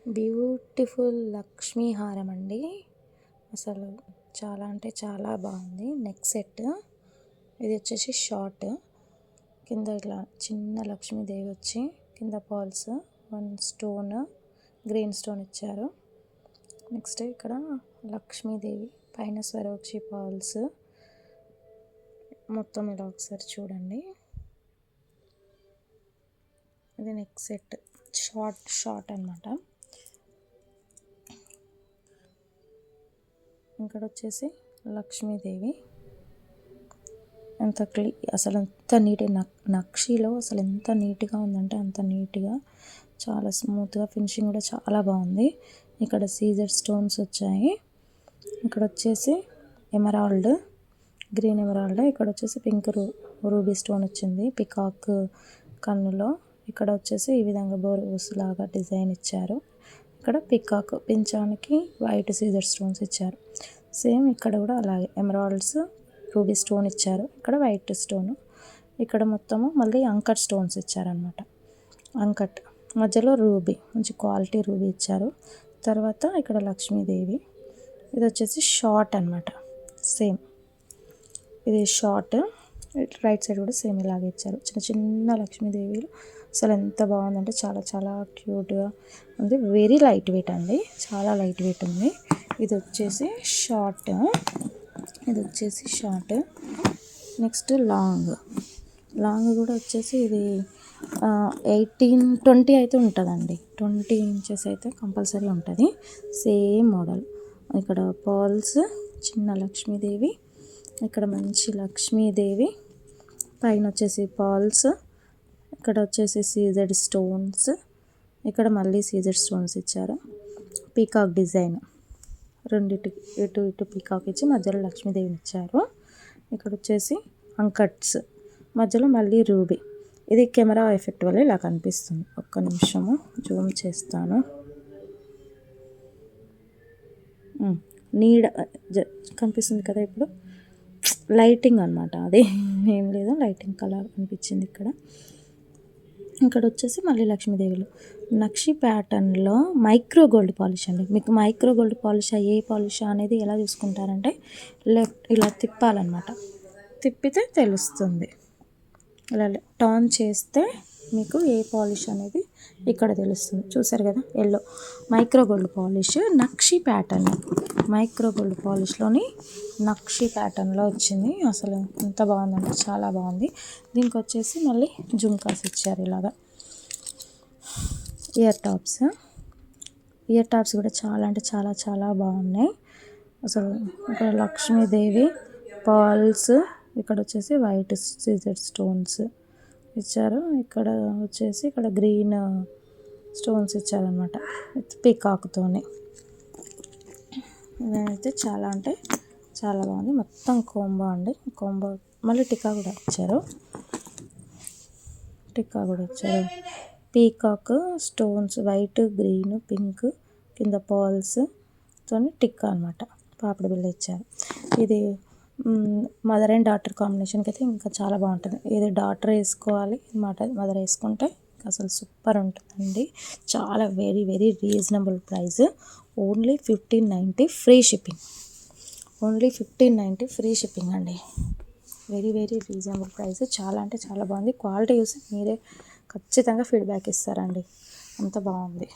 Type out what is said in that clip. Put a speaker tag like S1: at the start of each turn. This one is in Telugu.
S1: బ్యూటిఫుల్ లక్ష్మీ హారం అండి. అసలు చాలా అంటే చాలా బాగుంది. నెక్ సెట్ ఇది వచ్చేసి షార్ట్, కింద ఇట్లా చిన్న లక్ష్మీదేవి వచ్చి కింద పాల్స్, వన్ స్టోన్ గ్రీన్ స్టోన్ ఇచ్చారు. నెక్స్ట్ ఇక్కడ లక్ష్మీదేవి పైన స్వరోక్షి పాల్స్ మొత్తం ఇలా ఒకసారి చూడండి. ఇది నెక్ సెట్ షార్ట్ అన్నమాట. ఇక్కడ వచ్చేసి లక్ష్మీదేవి అసలు ఎంత నీట్ నక్షిలో అసలు ఎంత నీట్గా ఉందంటే అంత నీట్గా, చాలా స్మూత్గా, ఫినిషింగ్ కూడా చాలా బాగుంది. ఇక్కడ సీజర్ స్టోన్స్ వచ్చాయి. ఇక్కడ వచ్చేసి ఎమరాల్డ్, గ్రీన్ ఎమరాల్డ్. ఇక్కడ వచ్చేసి పింక్ రూబీ స్టోన్ వచ్చింది పికాక్ కన్నులో. ఇక్కడ వచ్చేసి ఈ విధంగా బోర్స్ లాగా డిజైన్ ఇచ్చారు. ఇక్కడ పికాక్ పించానికి వైట్ సీజర్ స్టోన్స్ ఇచ్చారు. సేమ్ ఇక్కడ కూడా అలాగే ఎమరాల్డ్స్ రూబీ స్టోన్ ఇచ్చారు. ఇక్కడ వైట్ స్టోన్, ఇక్కడ మొత్తము మళ్ళీ అంకట్ స్టోన్స్ ఇచ్చారనమాట. అంకట్ మధ్యలో రూబీ, మంచి క్వాలిటీ రూబీ ఇచ్చారు. తర్వాత ఇక్కడ లక్ష్మీదేవి. ఇది వచ్చేసి షార్ట్ అనమాట. సేమ్ ఇది షార్ట్, రైట్ సైడ్ కూడా సేమ్ ఇలాగే ఇచ్చారు. చిన్న చిన్న లక్ష్మీదేవిలు అసలు ఎంత బాగుందంటే చాలా చాలా క్యూట్గా ఉంది. వెరీ లైట్ వెయిట్ అండి, చాలా లైట్ వెయిట్ ఉంది. ఇది వచ్చేసి షార్ట్, నెక్స్ట్ లాంగ్ కూడా వచ్చేసి ఇది 18-20 అయితే ఉంటుందండి. 20 ఇంచెస్ అయితే కంపల్సరీ ఉంటుంది. Same model. ఇక్కడ పర్ల్స్, చిన్న లక్ష్మీదేవి, ఇక్కడ మంచి లక్ష్మీదేవి, పైన వచ్చేసి పర్ల్స్, ఇక్కడ వచ్చేసి సీజెడ్ స్టోన్స్, ఇక్కడ మళ్ళీ సీజెడ్ స్టోన్స్ ఇచ్చారు. పీకాక్ డిజైన్ రెండిటికి ఇటు పీకాక్ ఇచ్చి మధ్యలో లక్ష్మీదేవిని ఇచ్చారు. ఇక్కడ వచ్చేసి అంకట్స్, మధ్యలో మళ్ళీ రూబీ. ఇది కెమెరా ఎఫెక్ట్ వల్ల ఇలా కనిపిస్తుంది. ఒక్క నిమిషము జూమ్ చేస్తాను. నీడ కనిపిస్తుంది కదా ఇప్పుడు, లైటింగ్ అనమాట. అది ఏం లేదు, లైటింగ్ కలర్ అనిపించింది ఇక్కడ. ఇక్కడ వచ్చేసి మళ్ళీ లక్ష్మీదేవిలో నక్షి ప్యాటర్న్లో మైక్రో గోల్డ్ పాలిష్ అండి. మీకు మైక్రో గోల్డ్ పాలిష్ ఏ పాలిష్ అనేది ఎలా చూసుకుంటారంటే ఇలా తిప్పాలన్నమాట. తిప్పితే తెలుస్తుంది. ఇలా టర్న్ చేస్తే మీకు ఏ పాలిష్ అనేది ఇక్కడ తెలుస్తుంది. చూసారు కదా, ఎల్లో మైక్రో గోల్డ్ పాలిష్ నక్షి ప్యాటర్న్, మైక్రో గోల్డ్ పాలిష్లోని నక్షి ప్యాటర్న్లో వచ్చింది. అసలు ఎంత బాగుందంటే చాలా బాగుంది. దీనికి వచ్చేసి మళ్ళీ జుమ్కాస్ ఇచ్చారు ఇలాగా. ఇయర్ టాప్స్ కూడా చాలా అంటే చాలా చాలా బాగున్నాయి. అసలు ఇక్కడ లక్ష్మీదేవి పర్ల్స్, ఇక్కడ వచ్చేసి వైట్ సీజెడ్ స్టోన్స్ ఇచ్చారు. ఇక్కడ వచ్చేసి ఇక్కడ గ్రీన్ స్టోన్స్ ఇచ్చారనమాట పీకాక్తోని. ఇదైతే చాలా అంటే చాలా బాగుంది. మొత్తం కోంబో అండి, కోంబో. మళ్ళీ టిక్కా కూడా ఇచ్చారు. Peacock stones, white, green, pink, కింద పర్ల్స్ తోని టిక్కా అనమాట. పాపిడి బిళ్ళ ఇచ్చారు. ఇది మదర్ అండ్ డాటర్ కాంబినేషన్కి అయితే ఇంకా చాలా బాగుంటుంది. ఇది డాటర్ వేసుకోవాలి, మదర్ వేసుకుంటే అసలు సూపర్ ఉంటుందండి. చాలా very very reasonable price. Only 1590 free shipping. Only 1590 free shipping అండి. Very very reasonable price. చాలా అంటే చాలా బాగుంది. క్వాలిటీ చూసి మీరే ఖచ్చితంగా ఫీడ్బ్యాక్ ఇస్తారండి, అంత బాగుంది.